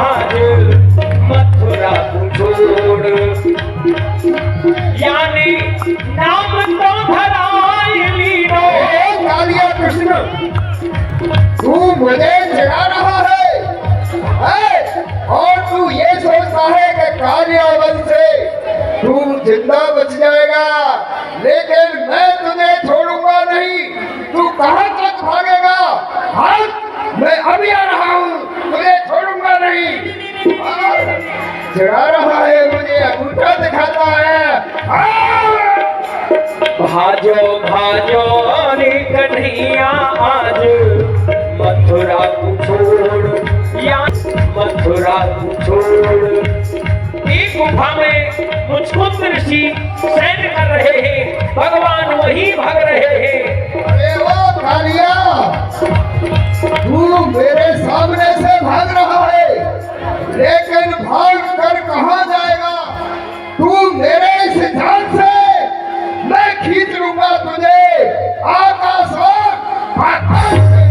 आज मथुरा को छोड़, यानी नाम तो धराए लीनो। कालिया कृष्ण, तू मुझे जगा रहा है और तू ये सोचता है कि कालियावन से तू जिंदा बच जाएगा, लेकिन मैं तुझे छोड़ूंगा नहीं। तू कहां तक भागेगा? हाँ, मैं अभी आ रहा हूँ, तुझे छोड़ूंगा नहीं। जगा रहा है, मुझे अंगूठा दिखाता है। भाजो भाजो रे कन्हैया आज मथुरा को छोड़, या मथुरा को छोड़। एक गुफा में मुझको ऋषि सैन कर रहे हैं, भगवान वही भाग रहे हैं। अरे ओ कालिया, तू मेरे सामने से भाग रहा है, लेकिन भाग कर कहां जाएगा? तू मेरे इस जान से मैं खींच लूंगा तुझे आकाश और आकाश से।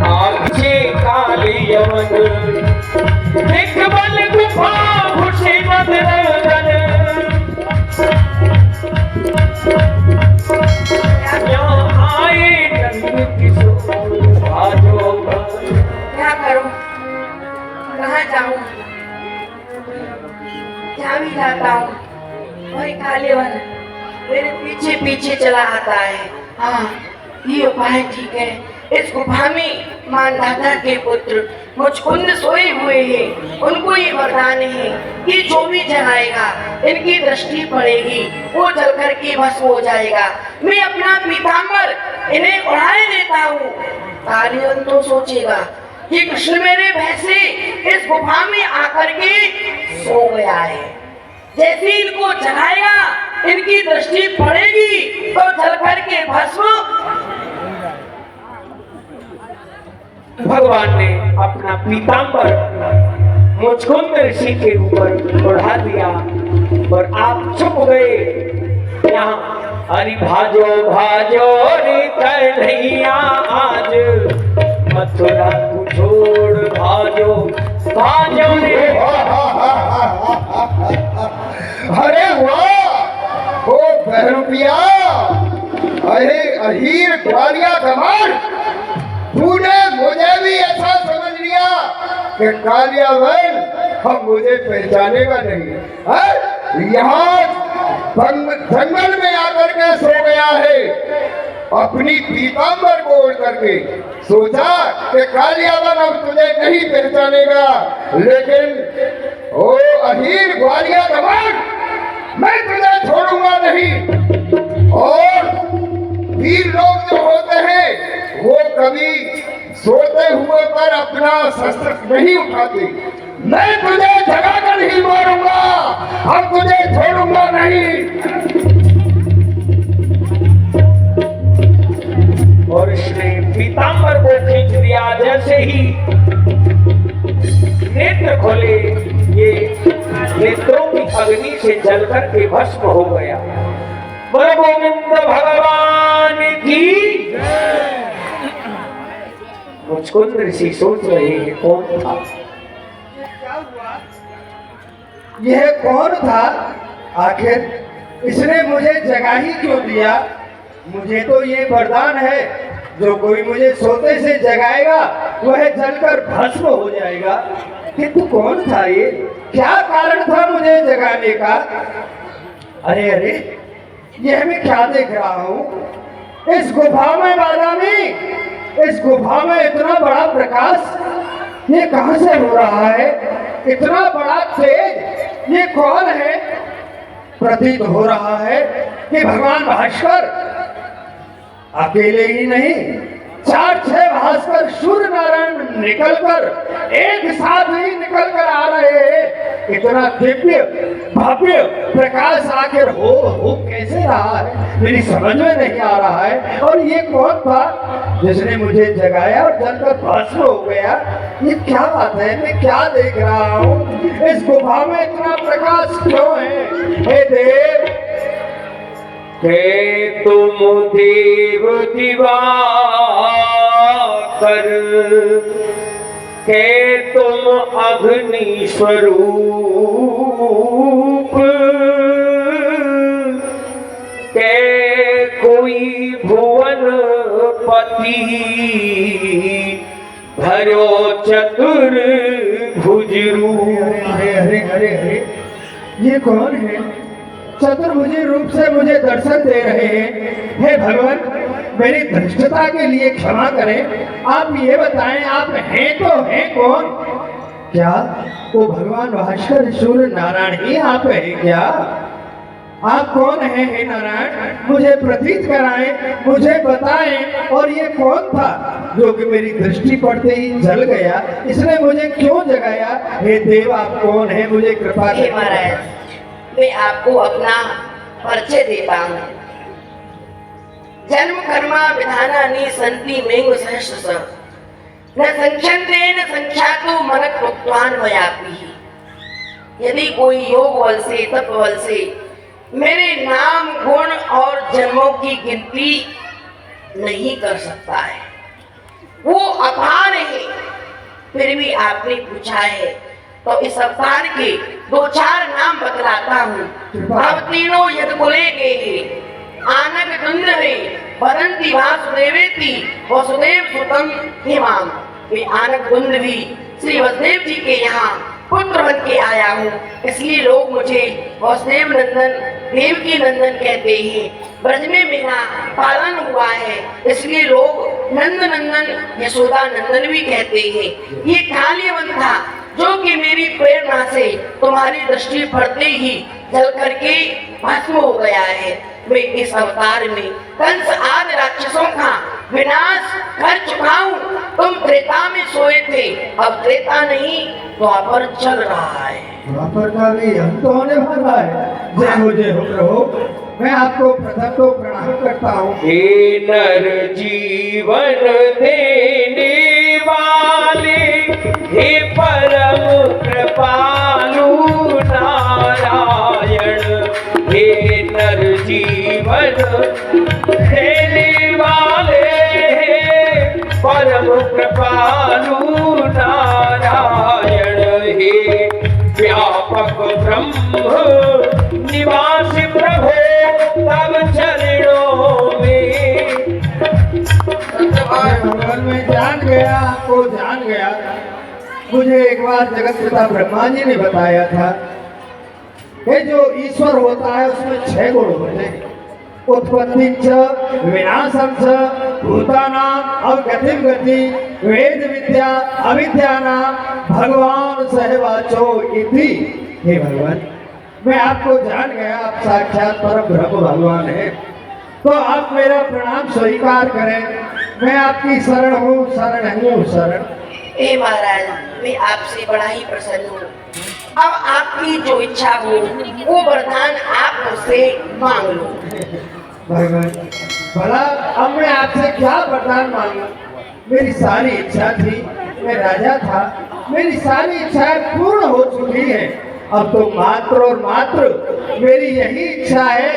आगे कालियवन एक बल गुफा घुसे मदरगन, यहाँ आए नंद किशोर भाजो। क्या करूं, कहाँ जाऊं, क्या भी जाता हूँ, वही कालेवन मेरे पीछे पीछे चला आता है। हाँ, ये उपाय ठीक है। इस गुफा में मानधाता के पुत्र मुचकुंद सोए हुए हैं, उनको ये वरदान है कि जो भी जलाएगा इनकी दृष्टि पड़ेगी, वो जल करके भस्म हो जाएगा। मैं अपना पीताम्बर इन्हें उड़ाए देता हूँ। कालियवन तो सोचेगा कि कृष्ण मेरे भय से इस गुफा में आकर के सो गया है, जैसे इनको जलाएगा इनकी दृष्टि पड़ेगी तो जल करके भस्म। भगवान ने अपना पीताम्बर मुचकुंद ऋषि के ऊपर उड़ा दिया और आप छुप गए। यहाँ हरि भाजो भाजो रे कन्हैया आज मथुरा को छोड़, भाजो भाजो रे। अरे वाह, ओ बहरूपिया, अरे अहीर ग्वालिया कमाल, तूने मुझे भी ऐसा समझ लिया कि कालियावन हम मुझे पहचानेगा नहीं। यहाँ जंगल में आकर के सो गया है, अपनी पीताम्बर को ओढ़ करके सोचा कि कालियावन अब तुझे नहीं पहचानेगा, लेकिन ओ अहीर ग्वालिया कमाल, मैं तुझे छोड़ूंगा नहीं। और वीर लोग जो होते हैं वो कभी सोते हुए पर अपना शस्त्र नहीं उठाते। मैं तुझे जगा कर ही मारूंगा, अब तुझे छोड़ूंगा नहीं। और इसने पीताम्बर को खींच दिया। जैसे ही नेत्र खोले, ये नेत्रों की अग्नि से जलकर के भस्म हो गया। बोलो गोविंद भगवान की। मुचकुंद ऋषि सोच रहे हैं कौन था, यह कौन था? आखिर इसने मुझे जगा ही क्यों दिया? मुझे तो ये वरदान है, जो कोई मुझे सोते से जगाएगा वह जलकर भस्म हो जाएगा। किंतु कौन था ये? क्या कारण था मुझे जगाने का? अरे अरे, यह मैं क्या देख रहा हूँ? इस गुफा में बादामी, इस गुफा में इतना बड़ा प्रकाश, ये कहां से हो रहा है? इतना बड़ा तेज, ये कौन है? प्रतीत हो रहा है कि भगवान भास्कर अकेले ही नहीं, 4-6 भास्कर सूर्य नारायण निकलकर एक साथ ही निकलकर आ रहे हैं। इतना दिव्य भव्य प्रकाश आखिर हो कैसे रहा है, मेरी समझ में नहीं आ रहा है। और ये कौन था जिसने मुझे जगाया और जलकर भस्म हो गया? ये क्या बात है? मैं क्या देख रहा हूँ? इस गुफा में इतना प्रकाश क्यों है? हे देव, हे तुम देव दीवा कर के तुम अग्नि स्वरूप के कोई भुवन पति भरो चतुर भुज रूप। अरे अरे अरे अरे, ये कौन है? चतुर्भुजी रूप से मुझे दर्शन दे रहे हैं। हे भगवान, मेरी धृष्टता के लिए क्षमा करें। आप ये बताएं, आप हैं तो हैं कौन? क्या वो भगवान भास्कर सूर्य नारायण ही आप हैं क्या? आप कौन हैं हे नारायण? मुझे प्रतीत कराएं, मुझे बताएं। और ये कौन था जो कि मेरी दृष्टि पड़ते ही जल गया? इसने मुझे क्यों जगाया? हे देव, आप कौन हैं? मुझे कृपा हे करें। महाराज, मैं आपको अपना परिचय देता हूँ। जन्म कर्मा विधानानि सन्ति मेंग सहस्र न संख्यन्ते न संख्यातो मनक भक्तान वयापि। यदि कोई योग बल से तप बल से मेरे नाम गुण और जन्मों की गिनती नहीं कर सकता है, वो अपार है। फिर भी आपने पूछा है तो इस अवतार के 2-4 नाम बतलाता हूँ। अब तीनों यदकुले के हैं, आनक दुंद है, वदंती वासुदेवेति वसुदेव सुतम हिमाम। मैं आनक दुंद भी श्री वसुदेव जी के यहाँ पुत्र बन के आया हूँ, इसलिए लोग मुझे वसुदेव नंदन देवकी नंदन कहते हैं। ब्रज में मेरा पालन हुआ है, इसलिए लोग नंद नंदन यशोदा नंदन भी कहते हैं। ये कालियवन था जो कि मेरी प्रेरणा से तुम्हारी दृष्टि पड़ते ही जल करके भस्म हो गया है। मैं इस अवतार में कंस आदि राक्षसों का विनाश कर चुका हूँ। तुम त्रेता में सोए थे, अब त्रेता नहीं द्वापर चल रहा है। द्वापर का भी अंत होने वाला है। जय हो प्रभु। मैं आपको प्रथम तो प्रणाम करता हूँ। हे नर जीवन देने वाले, हे परम कृपालु नारायण। हे नर जीवन देने वाले, हे परम कृपालु नारायण। हे व्यापक ब्रह्म निवासी प्रभु तब चरणों में। भगवान, मैं जान गया, आपको जान गया। मुझे एक बार जगत पिता ब्रह्मा जी ने बताया था कि जो ईश्वर होता है उसमें 6 गुण होते हैं। उत्पत्ति च विनाशम च भूतानां अवगतिम गति वेद विद्या अविद्यानां भगवान सहवाचो इति। हे भगवान, मैं आपको जान गया, आप साक्षात परम ब्रह्म भगवान हैं। तो आप मेरा प्रणाम स्वीकार करें। मैं आपकी शरण हूँ, शरण। हे महाराज, मैं आपसे बड़ा ही प्रसन्न हूँ। अब आपकी जो इच्छा हो वो वरदान आप मुझसे मांग लो। भगवान, भला अब मैं आपसे क्या वरदान मांगू? मेरी सारी इच्छा थी, मैं राजा था, मेरी सारी इच्छाएं पूर्ण हो चुकी हैं। अब तो मात्र और मात्र मेरी यही इच्छा है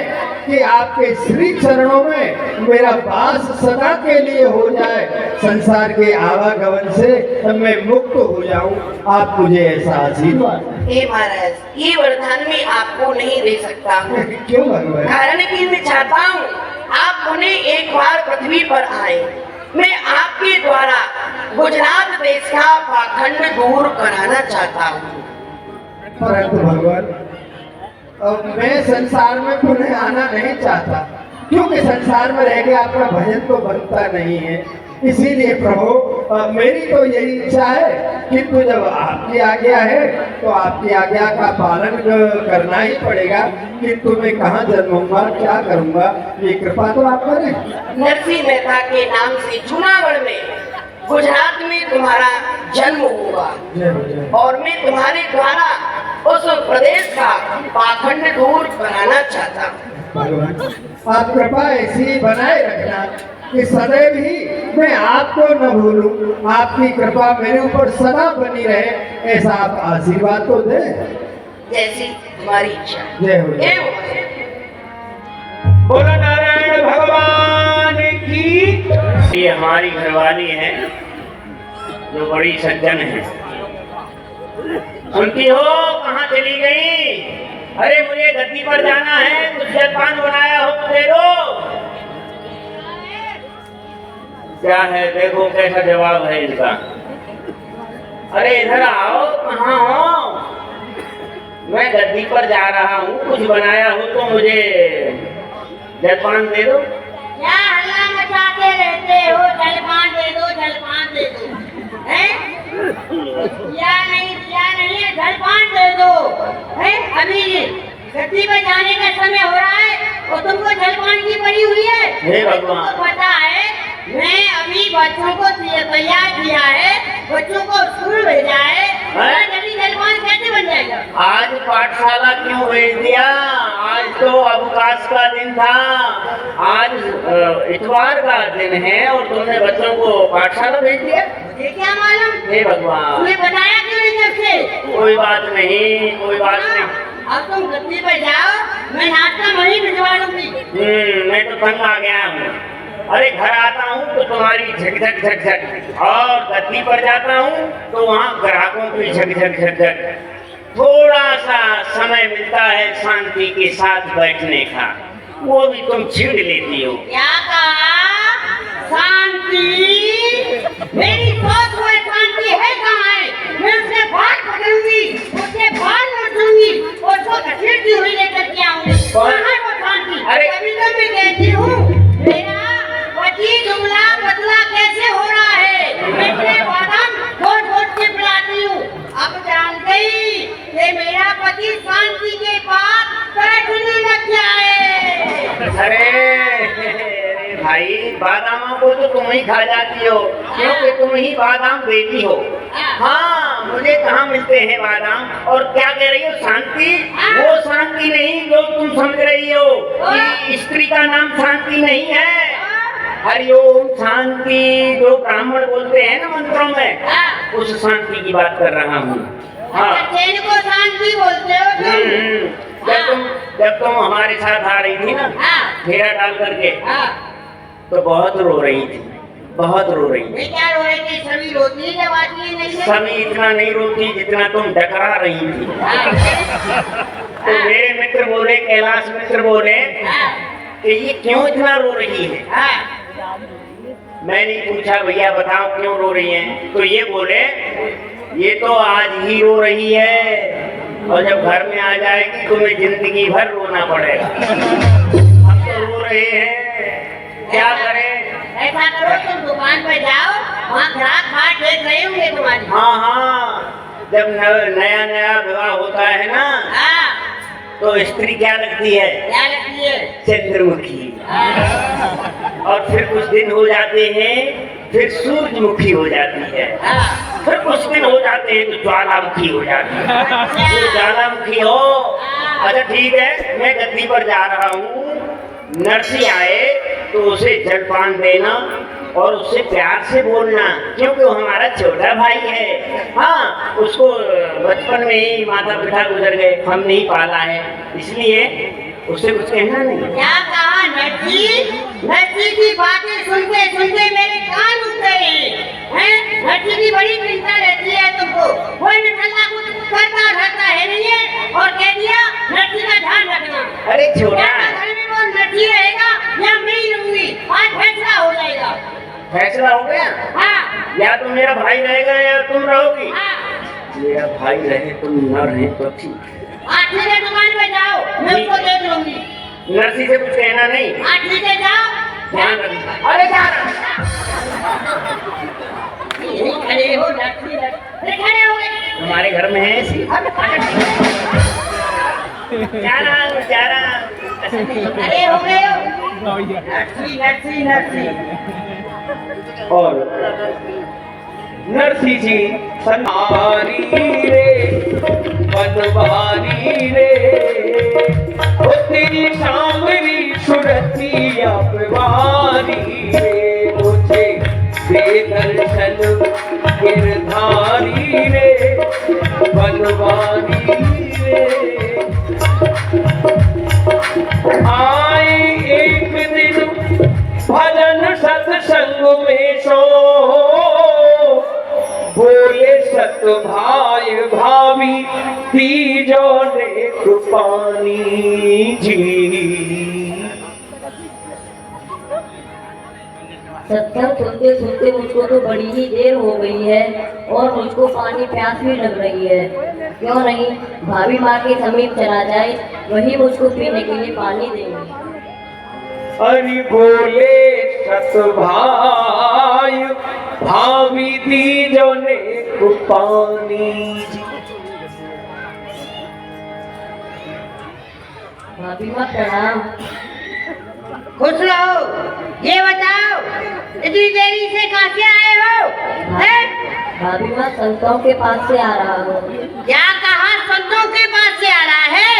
कि आपके श्री चरणों में मेरा वास सदा के लिए हो जाए। संसार के आवागमन से मैं मुक्त हो जाऊं। आप मुझे ऐसा आशीर्वाद। हे महाराज, ये वरदान मैं आपको नहीं दे सकता हूँ। क्यों भगवान? कारण कि मैं चाहता हूँ आप उन्हें एक बार पृथ्वी पर आए। मैं आपके द्वारा गुजरात देश का पाखंड दूर कराना चाहता हूँ। परंतु भगवान, अब मैं संसार में पुनः आना नहीं चाहता, क्योंकि संसार में रह के आपका भजन तो बनता नहीं है। इसीलिए प्रभु, मेरी तो यही इच्छा है, किंतु जब आपकी आज्ञा है तो आपकी आज्ञा का पालन करना ही पड़ेगा। किंतु मैं कहाँ जन्मूंगा, क्या करूंगा, ये कृपा तो आप करें। नरसिंह मेहता के नाम से जूनागढ़ में गुजरात में तुम्हारा जन्म होगा और मैं तुम्हारे द्वारा उस प्रदेश का पाखंड दूर बनाना चाहता हूँ। भगवान, आप कृपा ऐसी बनाए रखना कि सदैव ही मैं आपको न भूलूं। आपकी कृपा मेरे ऊपर सदा बनी रहे, ऐसा आप आशीर्वाद तो दे। जैसी तुम्हारी इच्छा। जय हो। बोलो नारायण भगवान की। ये हमारी घरवाली है, जो बड़ी सज्जन है। सुनती हो कहाँ चली गई? अरे मुझे गद्दी पर जाना है, कुछ जलपान बनाया हो तो दे दो। क्या है देखो कैसा जवाब है इनका। अरे इधर आओ, कहाँ हो? मैं गद्दी पर जा रहा हूँ, कुछ बनाया हो तो मुझे जलपान दे दो। क्या हल्ला मचाते रहते हो? जलपान दे दो, जलपान दे दो, हैं? या नहीं है, जलपान दे दो, हैं? अभी गद्दी पर जाने का समय हो रहा है और तुमको जलपान की पड़ी हुई है। हे भगवान, तुमको पता है मैं अभी बच्चों को तैयार किया है, बच्चों को स्कूल भेजा है, जल्दी जलपान कैसे बन जाएगा? आज पाठशाला क्यों भेज दिया? आज तो अवकाश का दिन था, आज इतवार का दिन है और तुमने बच्चों को पाठशाला भेज दिया। मुझे क्या मालूम? हे भगवान, तुम्हें बताया क्यों नहीं जब से? कोई बात नहीं, कोई बात नहीं। अब तुम गद्दी पर जाओ, मैं नाश्ता वहीं भिजवा लूंगी। मैं तो तंग आ गया हूँ। अरे घर आता हूँ तो तुम्हारी झकझक झकझक, और गद्दी पर जाता हूँ तो वहाँ ग्राहकों की झकझक झकझक। थोड़ा सा समय मिलता है शांति के साथ बैठने का, वो भी तुम छीन लेती हो। क्या कहा? शांति? मेरी सोच में शांति है कहाँ है? मैं उसके बाल पकड़ूंगी, उसके बाल नोचूंगी और उसको घसीटती हुई लेकर के आऊंगी। कहाँ है वो शांति? अरे अभी तो मैं कहती हूँ मेरा पति दुबला पतला कैसे हो रहा है, मैं तेरे बादाम घोट-घोट के पिलाती हूँ। अब जान गई कि मेरा पति शांति के पास बैठने लग गया है। अरे भाई, बादामों को तो तुम ही खा जाती हो, क्योंकि तुम ही बादाम देती हो। हाँ, मुझे कहाँ मिलते हैं बादाम? और क्या कह रही हो शांति? वो शांति नहीं जो तुम समझ रही हो कि स्त्री का नाम शांति नहीं है। हरिओम शांति जो ब्राह्मण बोलते हैं ना मंत्रों में, उस शांति की बात कर रहा हूँ। हाँ, को शांति बोलते हो? जब तुम हमारे साथ आ रही थी ना, घेरा डाल करके, तो बहुत रो रही थी, बहुत रो रही थी। क्या रो रही थी? सभी रोती है जब आती है नहीं? सभी इतना नहीं रोती जितना तुम डकरा रही थी। तो मेरे मित्र बोले, कैलाश मित्र बोले कि ये क्यों इतना रो रही है? मैंने पूछा भैया बताओ क्यों रो रही हैं? तो ये बोले ये तो आज ही रो रही है और जब घर में आ जाएगी तुम्हें जिंदगी भर रोना पड़ेगा। हम तो रो रहे हैं, क्या करें? ऐसा करो तुम दुकान पर जाओ, वहाँ ग्राहक बात देख रहे होंगे तुम्हारी। हाँ, जब नया नया विवाह होता है ना, तो स्त्री क्या लगती है? क्या लगती है? चंद्रमुखी। और फिर कुछ दिन हो जाते हैं, फिर सूरजमुखी हो जाती है। फिर कुछ दिन हो जाते हैं तो ज्वालामुखी हो जाती है। तो ज्वालामुखी हो, अच्छा ठीक है, मैं गद्दी पर जा रहा हूँ, नरसी आए तो उसे जलपान देना और उससे प्यार से बोलना, क्योंकि वो हमारा छोटा भाई है। हाँ, उसको बचपन में ही माता पिता गुजर गए, हम नहीं पाला है, इसलिए उससे कुछ कहना नहीं। क्या कहा? नरसी की बातें सुनते सुनते मेरे कान उठ गए हैं। नरसी की बड़ी चिंता रहती है तुमको, कोई नठल्ला कुछ करता रहता है नहीं है, और कह दिया नरसी का ध्यान रखना। अरे छोटा, घर में वो नरसी रहेगा या मैं ही रहूंगी? आज फैसला हो जाएगा। फैसला हो गया? हाँ। या तो मेरा भाई रहेगा या तुम रहोगी। हाँ। मेरा भाई रहे तुम न रहे तो ठीक। आज मेरे दुकान पे जाओ, मैं उसको देख लूंगी। नरसी से कुछ कहना नहीं। आज ठीक है, जाओ। ध्यान रखना। अरे जा खड़े हो नरसी, खड़े हो गए। तुम्हारे घर में है ऐसी? अरे हो गए हो। नरसी नरसी नरसी। और नरसी जी सनारी रे बनवारी रे, ओ तेरी सांवरी सुरतिया प्रवारी रे, मुझे दे दर्शन गिरधारी रे बनवारी रे। आए एक दिन भजन सत्संग में सो, पानी जी। सत्संग सुनते सुनते मुझको तो बड़ी ही देर हो गई है और मुझको पानी प्यास भी लग रही है। क्यों नहीं भाभी माँ के समीप चला जाए, वही मुझको पीने के लिए पानी देंगे। अरे बोले सतभाई भाभी दीजो ने पानी जी। भाभी माँ प्रणाम। खुश रहो। ये बताओ इतनी देरी से कहाँ से आए हो? हैं? भाभी माँ संतों के पास से आ रहा हूँ। क्या कहा? संतों के पास से आ रहा है?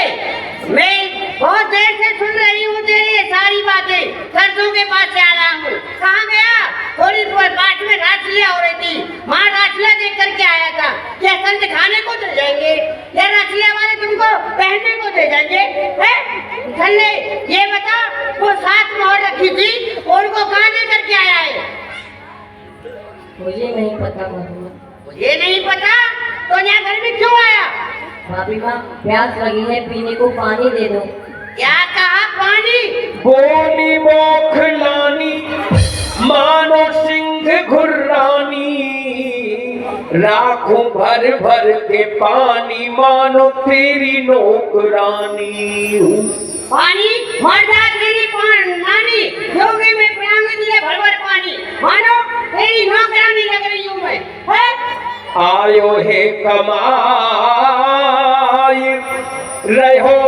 मैं बहुत देर से सुन रही हूँ तेरी ये सारी बातें। संतों के पास से आ रहा हूँ। कहाँ गया? थोड़ी पास में रासलीला हो रही थी, माँ रासलीला देख करके आया था। क्या संत खाने को दे जाएंगे या रासलीला वाले तुमको पहनने को दे जाएंगे? चल ले, ये बता वो 7 मोहर रखी थी उनको कहाँ दे करके आया है? मुझे नहीं पता भाभी माँ। ये नहीं पता तो यहाँ घर में क्यों आया? भाभी माँ प्यास लगी है, पीने को पानी दे दो। क्या कहा? पानी? बोली बौखलानी मानो सिंह घुर्रानी, राखूं भर भर के पानी मानो तेरी नौकरानी। पानी मर्दा तेरी नानी योगी में पिलाऊंगी तुझे भर भर पानी, मानो तेरी नौकरानी लग रही हूँ मैं। आयो है कमाई रहो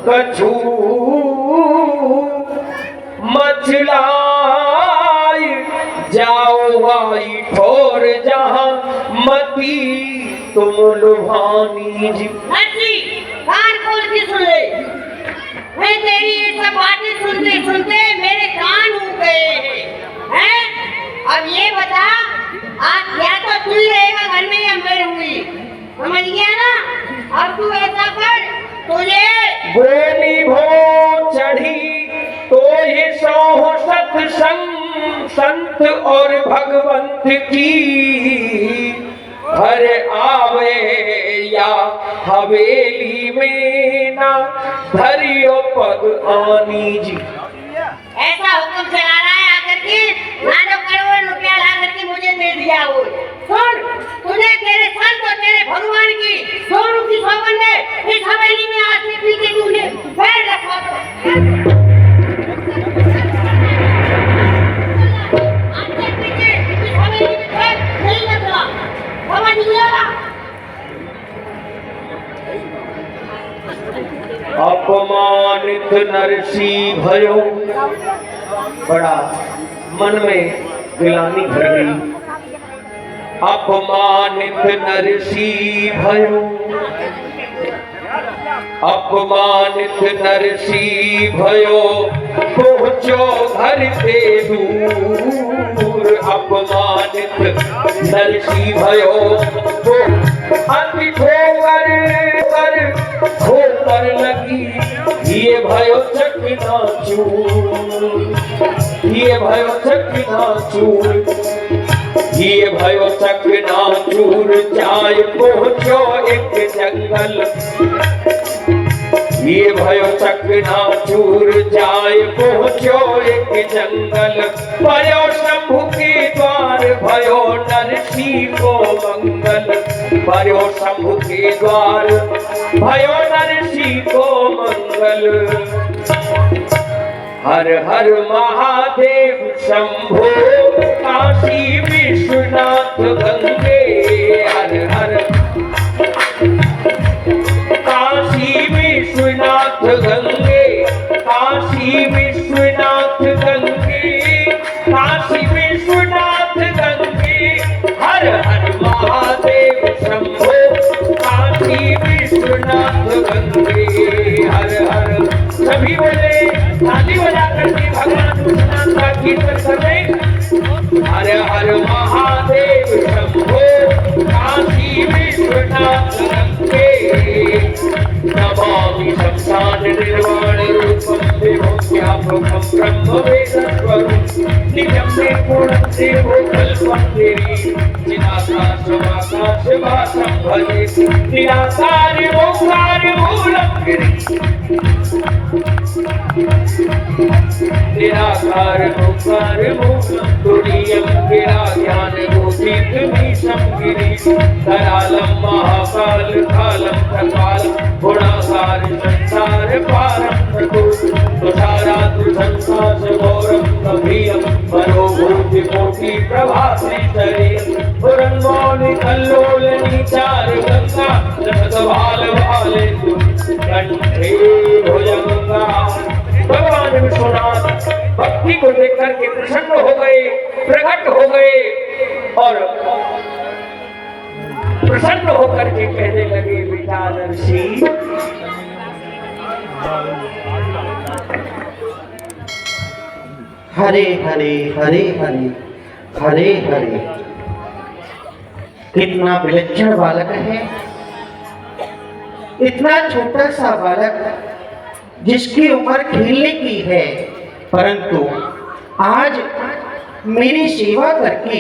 कछु मचलाई, जाओ आई ठोर जहां मती तुम लुभानी जी। अच्छी कान खोल के सुन ले। मैं तेरी ये सब बातें सुनते सुनते मेरे कान उग गए हैं। अब ये बता आज या तो तू ही रहेगा घर में या मैं रहूंगी, समझ गया ना? अब तू ऐसा कर, तुझे बोली भो चढ़ी तो ये सौ सत्संग संत और भगवंत की, हर आवे या हवेली में ना धरियो पग आनी जी। ऐसा हुक्म चला रहा है आकर के, ना जो करोड़ रुपया ला करके मुझे दे दिया हो। सुन, तुझे तेरे संत और तेरे भगवान की दोनों की सौगंध है, इस हवेली में आज से पीछे तूने पैर रखा आज से पीछे इस हवेली में पैर नहीं रखना, समझ लिया? अपमानित नरसी भयो, बड़ा मन में गिलानी भर गई। अपमानित नरसी भयो, अपमानित नरसी भयो, पहुँचो घर से दूर। अपमानित नरसी भयो, अति ठोकर ठोकर लगी, ये भयो चकनाचूर, ये भयो चकनाचूर, ये भयो चकनाचूर। जाय पहुँचो एक जंगल, ये भयो चकनाचूर। जाय पहुँचो एक जंगल, भयो शंभु के द्वार, भयो नरसी को मंगल। भयो शंभु के द्वार, भयो नरसी को मंगल। हर हर महादेव शंभो, काशी विश्वनाथ गंगे। हर हर काशी विश्वनाथ गंगे, काशी विश्वनाथ गंगे, काशी विश्वनाथ गंगे। हर हर महादेव शंभो, काशी विश्वनाथ गंगे। हर हर सभी बोले, ताली बजा करके भगवान विश्वनाथ का कीर्तन करें। हर हर महादेव शंभो, काशी विश्वनाथ गंगे। नमामि शमशान निर्वाण रूपम विभो परमं ब्रह्म वेदस्वरूप निजं निर्गुणं निर्विकल्पं देवी चिदाकाशवाकाशवासं भजे निराकार ओंकार मूलं निराकार ओंकार मूलं तुरीयं गिरा ज्ञान गोपीशं गिरि करालं महाकाल कालं प्रकालं गुणाकार संसार पारं तुषाराद्रि संसार गौरं कभियं मनोभूति कोटि प्रभासे शरीरं पुरन्मौनि कल्लोलनि चार गंगा जगत भाल भाले कंठे भुजंगा। भगवान विश्वनाथ भक्ति को देख करके प्रसन्न हो गए, प्रकट हो गए और प्रसन्न होकर के कहने लगे, बेटा नरसी हरे हरे हरे हरे हरे हरे। कितना विलक्षण बालक है, इतना छोटा सा बालक जिसकी उम्र खेलने की है, परंतु आज मेरी सेवा करके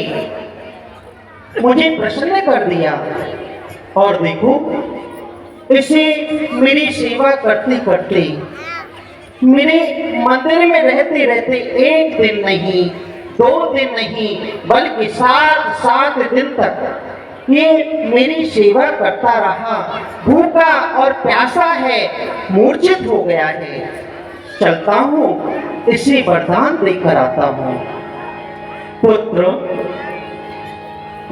मुझे प्रसन्न कर दिया। और देखो, इसे मेरी सेवा करते करते, मेरे मंदिर में रहते रहते एक दिन नहीं, 2 दिन नहीं, बल्कि 7 दिन तक ये मेरी सेवा करता रहा। भूखा और प्यासा है, मूर्छित हो गया है। चलता हूँ, इसे वरदान देकर आता हूँ। पुत्र,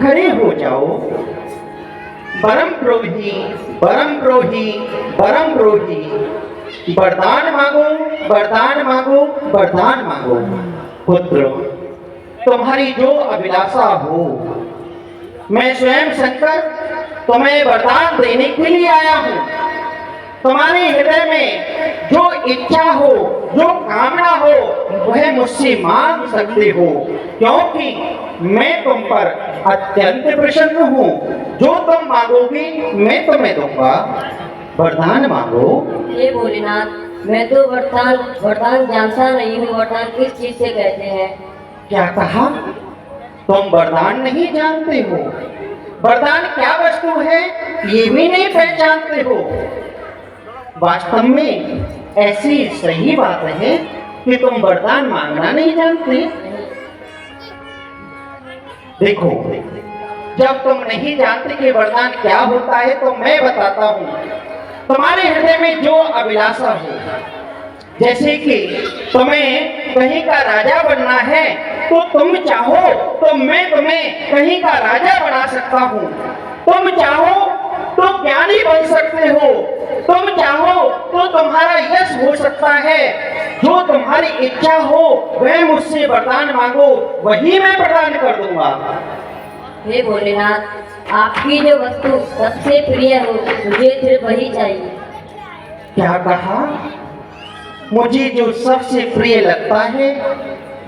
खड़े हो जाओ। परम द्रोही, परम द्रोही, परम द्रोही, वरदान मांगो, वरदान मांगो, वरदान मांगो। पुत्र, तुम्हारी जो अभिलाषा हो, मैं स्वयं शंकर तुम्हें वरदान देने के लिए आया हूँ। तुम्हारे हृदय में जो इच्छा हो, जो कामना हो, वह मुझसे मांग सकते हो, क्योंकि मैं तुम पर अत्यंत प्रसन्न हूँ। जो तुम मांगोगी मैं तुम्हें दूंगा। वरदान मांगो। हे भोलेनाथ, मैं तो वरदान जानता नहीं हूँ। वरदान किस चीज से कहते हैं? क्या कहा? तुम वरदान नहीं जानते हो? वरदान क्या वस्तु है ये भी नहीं पहचानते हो? वास्तव में ऐसी सही बात है कि तुम वरदान मांगना नहीं जानते। देखो, जब तुम नहीं जानते कि वरदान क्या होता है तो मैं बताता हूँ। तुम्हारे हृदय में जो अभिलाषा हो, जैसे कि तुम्हें कहीं का राजा बनना है, तो तुम चाहो तो मैं तुम्हें कहीं का राजा बना सकता हूँ। तुम चाहो तो ज्ञानी बन सकते हो, तुम चाहो तो तुम्हारा यश हो सकता है। जो तुम्हारी इच्छा हो वह मुझसे वरदान मांगो, वही मैं प्रदान कर दूंगा। हे भोलेनाथ, आपकी जो वस्तु सबसे प्रिय हो, मुझे सिर्फ वही चाहिए। क्या कहा? मुझे जो सबसे प्रिय लगता है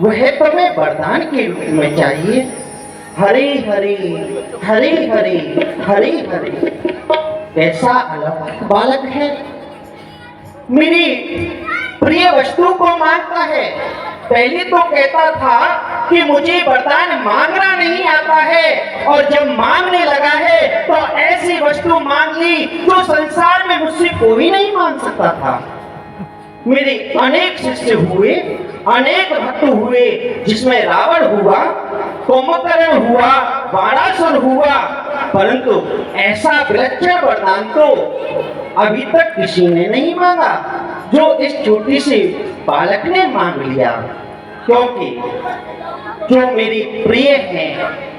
वह तुम्हें वरदान के रूप में चाहिए। हरे हरे हरे हरे हरे हरे। कैसा अलग बालक है, मेरी प्रिय वस्तु को मांगता है। पहले तो कहता था कि मुझे वरदान मांगना नहीं आता है, और जब मांगने लगा है तो ऐसी वस्तु मांग ली जो संसार में मुझसे कोई नहीं मांग सकता था। मेरे अनेक शिष्य हुए, अनेक भक्त हुए, जिसमें रावण हुआ, कुंभकर्ण हुआ, बाणासुर हुआ, परंतु ऐसा विलक्षण वरदान तो अभी तक किसी ने नहीं मांगा जो इस छोटी सी बालक ने मांग लिया। क्योंकि जो मेरी प्रिय हैं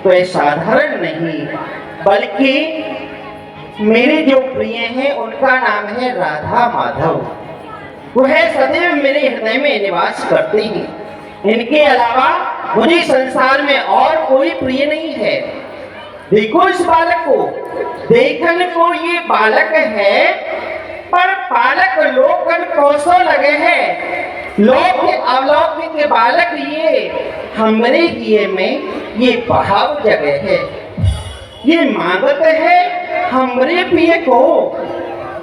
तो ये साधारण नहीं, बल्कि मेरे जो प्रिय हैं उनका नाम है राधा माधव। वह सदैव मेरे हृदय में निवास करते हैं। इनके अलावा मुझे संसार में और कोई प्रिय नहीं है। देखो इस बालक को, देखने को ये बालक है, पर बालक लोकन कोसों लगे हैं। लोक अवलौकिक के बालक ये हमरे किए में ये भाव जगह है। ये मांगत है हमरे प्रिय को,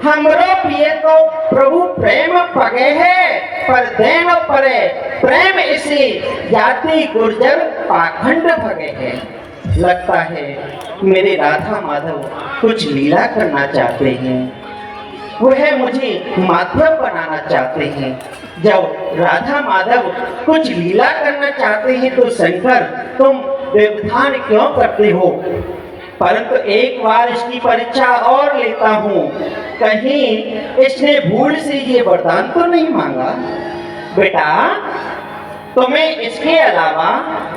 हमरो पिए तो प्रभु प्रेम पगे है, पर देन परे प्रेम इसी जाति गुर्जर पाखंड भगे है। लगता है मेरे राधा माधव कुछ लीला करना चाहते हैं, वह मुझे माध्यम बनाना चाहते हैं। जब राधा माधव कुछ लीला करना चाहते हैं तो शंकर तुम व्यवधान क्यों करते हो? परंतु एक बार इसकी परीक्षा और लेता हूँ, कहीं इसने भूल से ये वरदान तो नहीं मांगा? बेटा, तुम्हें इसके अलावा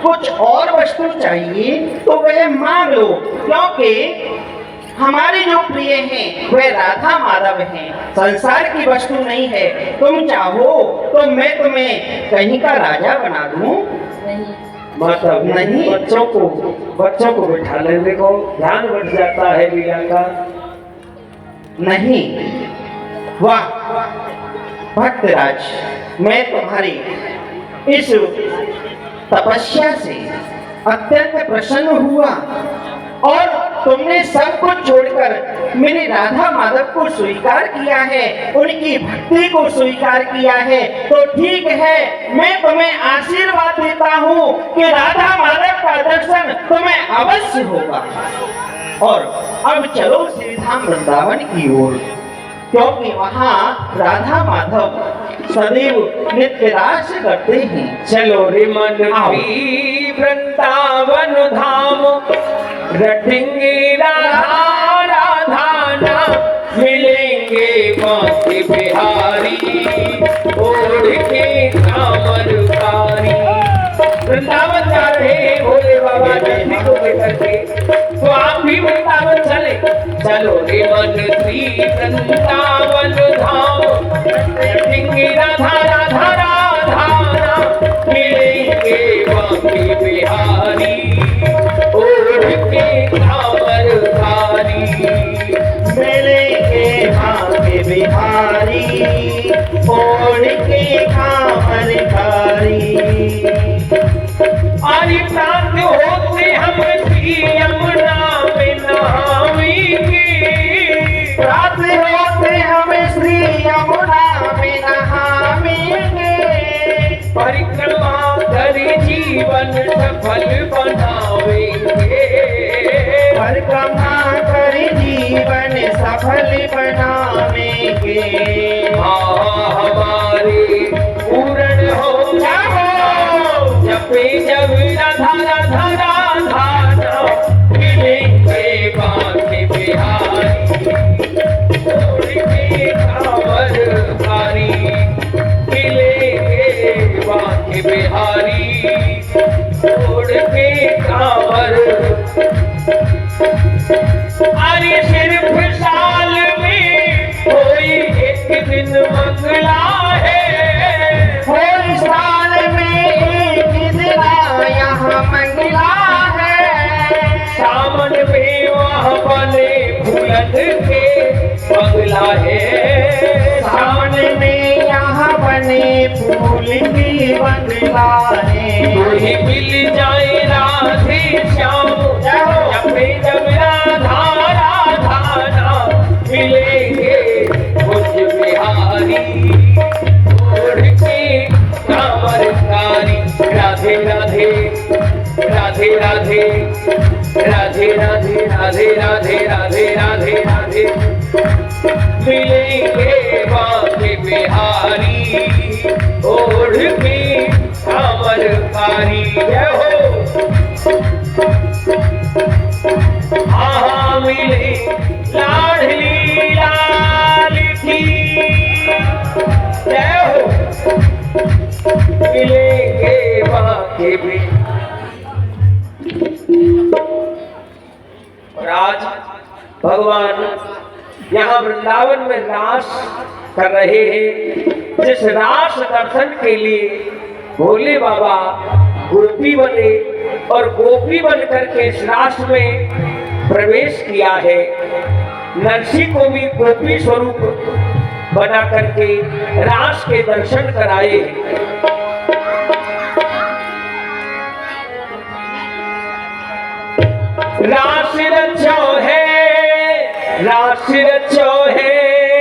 कुछ और वस्तु चाहिए तो वह मांग लो, क्योंकि हमारे जो प्रिय हैं वे राधा माधव हैं, संसार की वस्तु नहीं है। तुम चाहो तो मैं तुम्हें कहीं का राजा बना दूं? नहीं। मतलब नहीं। बच्चों को बिठा लेने को ध्यान बढ़ जाता है लीला का। नहीं। वाह भक्तराज, मैं तुम्हारी इस तपस्या से अत्यंत प्रसन्न हुआ और तुमने सब कुछ छोड़कर मेरे राधा माधव को स्वीकार किया है, उनकी भक्ति को स्वीकार किया है, तो ठीक है, मैं तुम्हें आशीर्वाद देता हूँ कि राधा माधव का दर्शन तुम्हें अवश्य होगा। और अब चलो श्री धाम वृंदावन की ओर, क्योंकि वहाँ राधा माधव सदैव नित्य रास करते हैं। चलो रे मन की वृंदावन धाम, रटेंगे राधा राधा नाम, मिलेंगे बांके बिहारी, ओढ़ के कामरकारी। वृंदावन जा रहे भोले बाबा जी को लेकर के, तो आप भी वृंदावन चले। चलो रे मन की वृंदावन धाम, रटेंगे राधा राधा राधा नाम, मिलेंगे बांके बिहारी, ओढ़ के कामरकारी। मिलेंगे बांके बिहारी, ओढ़ के कामरकारी। आदि प्राप्त होते हम श्री यमुना में नहावेंगे, प्राप्त होते हम श्री यमुना में नहावेंगे। परिक्रमा कर जीवन सफल बनावेंगे, परिक्रमा कर जीवन सफल बनावेंगे। हमारे पूर्ण हो जाओ, जपे जब राधा राधा राधा नाम, मिलेंगे बांके बिहारी, ओढ़ के कामरकारी। मिलेंगे बांके बिहारी, ओढ़ के कामर। अरे सिर्फ साल में कोई एक दिन मंगला है, होली साल में एक दिन यहाँ मंगला है। सावन में वहाँ बने फूलन के बंगला है, सावन में यहाँ बने फूल की बंगला है। वही मिल जाए राधे श्याम, जपे जब राधा राधा नाम, मिलेंगे कुछ बिहारी, ओढ़ के कामरकारी। राधे राधे राधे राधे राधे राधे राधे राधे राधे राधे राधे, मिलेंगे बांके बिहारी, ओढ़ के कामरकारी। जय हो। हाँ मिले लाडली लाल की, जय हो। मिलेंगे बांके बिहारी। और आज भगवान यहाँ वृंदावन में रास कर रहे हैं। जिस रास दर्शन के लिए भोले बाबा गोपी बने और गोपी बन करके इस रास में प्रवेश किया है, नरसी को भी गोपी स्वरूप बना करके रास के दर्शन कराए। रास रचो है, रास रचो है,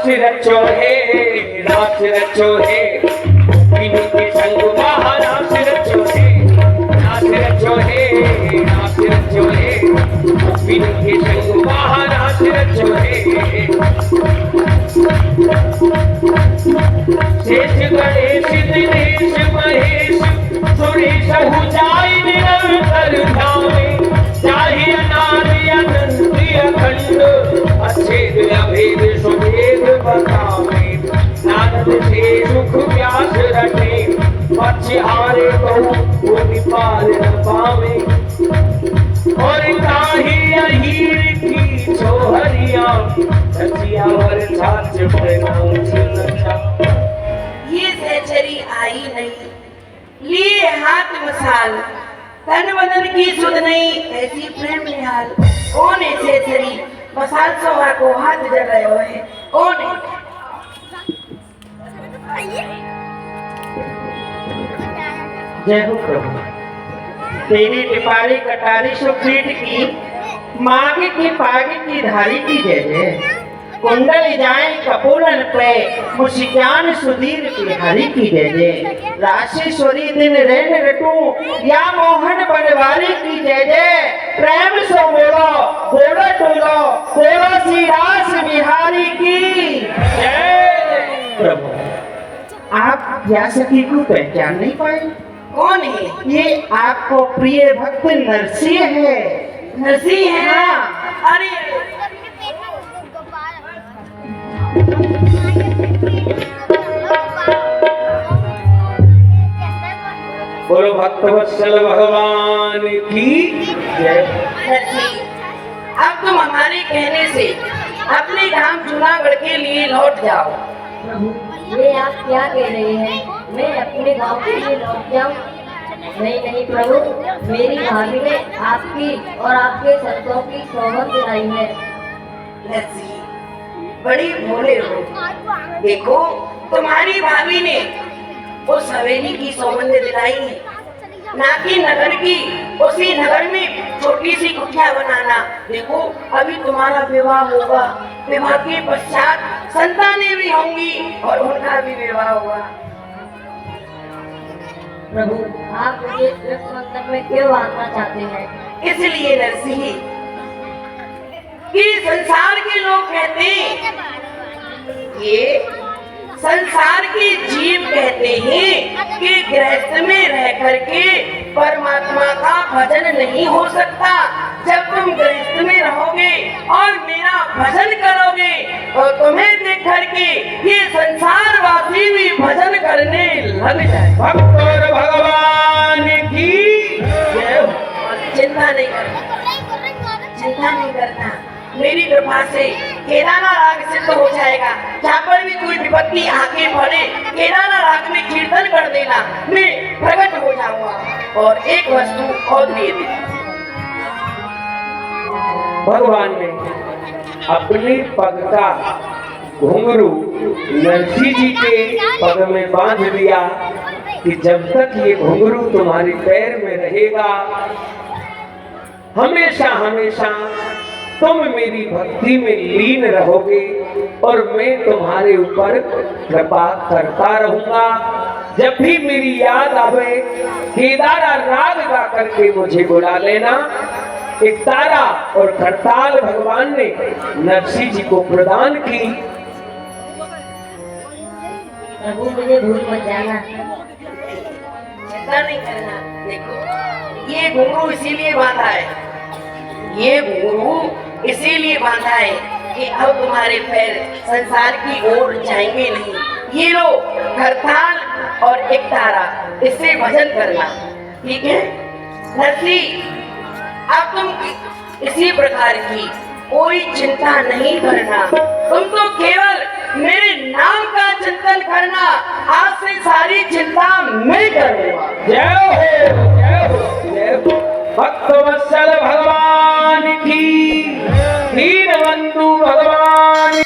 रचो है, नाच रचो है, बिनु के संग महाराज रचो है, नाच रचो है, नाच रचो है, बिनु के संग महाराज रचो है। शेष गणेश दिनेश महेश सुरेश जाय निरंतर धामे, चाहे अनादि अनंत अखंड अच्छेद अभेद सुभेद बतावे, नारद से सुख व्यास रटे, पक्षहारे बहु निपाल न पावे, और ताहि अहीर की छोहरिया रचिया वर छाछ प्रणाम छिलचा। ये सहचरी आई नहीं, लिए हाथ मसाल, तन बदन की सुध नहीं, ऐसी प्रेम निहाल। कौन है सहचरी मसाल सवा को हाथ जल रहे हो? कौन है? जय हो प्रभु। तेरी टिपारी कटारी सुपीठ की, मांग की पाग की धारी की जय जय। कुंडल जाए कपूरन पे, मुस्कान सुधीर की हरि की जय जय। राशेश्वरी दिन रैन रटू, या मोहन बनवारी की जय जय। प्रेम से बोलो बोलो टोलो, बोलो श्री रास बिहारी की जय। प्रभु आप या सखी को पहचान नहीं पाए? कौन है? ये आपको प्रिय भक्त नरसिंह है। नरसिंह है? हाँ। अरे बोलो भक्तवत्सल भगवान की जय। नरसिंह, अब तुम हमारे कहने से अपने धाम जूनागढ़ के लिए लौट जाओ। प्रभु ये आप क्या कह रहे हैं? मैं अपने गांव के लिए लौट जाऊं? नहीं नहीं प्रभु, मेरी भाभी ने आपकी और आपके संतों की सौगंध दिलाई है। नरसिंह, बड़ी भोले हो। देखो तुम्हारी भाभी ने उस हवेली की सौगंध दिलाई है, ना कि नगर की। उसी नगर में छोटी सी कुटिया बनाना। देखो अभी तुम्हारा विवाह होगा, विवाह के पश्चात संतानें भी होंगी और उनका भी विवाह होगा। प्रभु आप मुझे इस मंदिर में क्यों आना चाहते हैं? इसलिए नरसिंह कि संसार के लोग कहते हैं, ये संसार के जीव कहते हैं कि गृहस्थ में रह करके परमात्मा का भजन नहीं हो सकता। जब तुम गृहस्थ में रहोगे और मेरा भजन करोगे तो तुम्हें देख करके ये संसारवासी भी भजन करने लग जाए। भक्त और भगवान की जय। चिंता नहीं करना, चिंता नहीं करना। मेरी कृपा से केदारा राग सिद्ध हो जाएगा। जहाँ पर भी कोई विपत्ति आके पड़े, केदारा राग में कीर्तन कर देना, मैं प्रकट हो जाऊंगा। और एक वस्तु और दे दे। भगवान ने अपने पग का घुंघरू नरसिंह जी के पग में बांध दिया कि जब तक ये घुंघरू तुम्हारे पैर में रहेगा, हमेशा हमेशा तुम मेरी भक्ति में लीन रहोगे और मैं तुम्हारे ऊपर कृपा करता रहूंगा। जब भी मेरी याद आवे, केदारा राग गा करके मुझे बुला लेना। एक तारा और खड़ताल भगवान ने नरसिंह जी को प्रदान की। प्रभु मुझे भूल मत जाना। चिंता नहीं करना। देखो ये घुंघरू इसीलिए बांधा है, ये घुंघरू इसीलिए बांधा है कि अब तुम्हारे पैर संसार की ओर जाएंगे नहीं। ये लो खड़ताल और एक तारा, इससे भजन करना, ठीक है नरसिंह? अब तुम इसी प्रकार की कोई चिंता नहीं करना। तुम तो केवल मेरे नाम का चिंतन करना। आज से सारी चिंता मैं करूंगा। जय हो जय हो जय हो। भक्तवत्सल भगवान की, दीनबंधु भगवान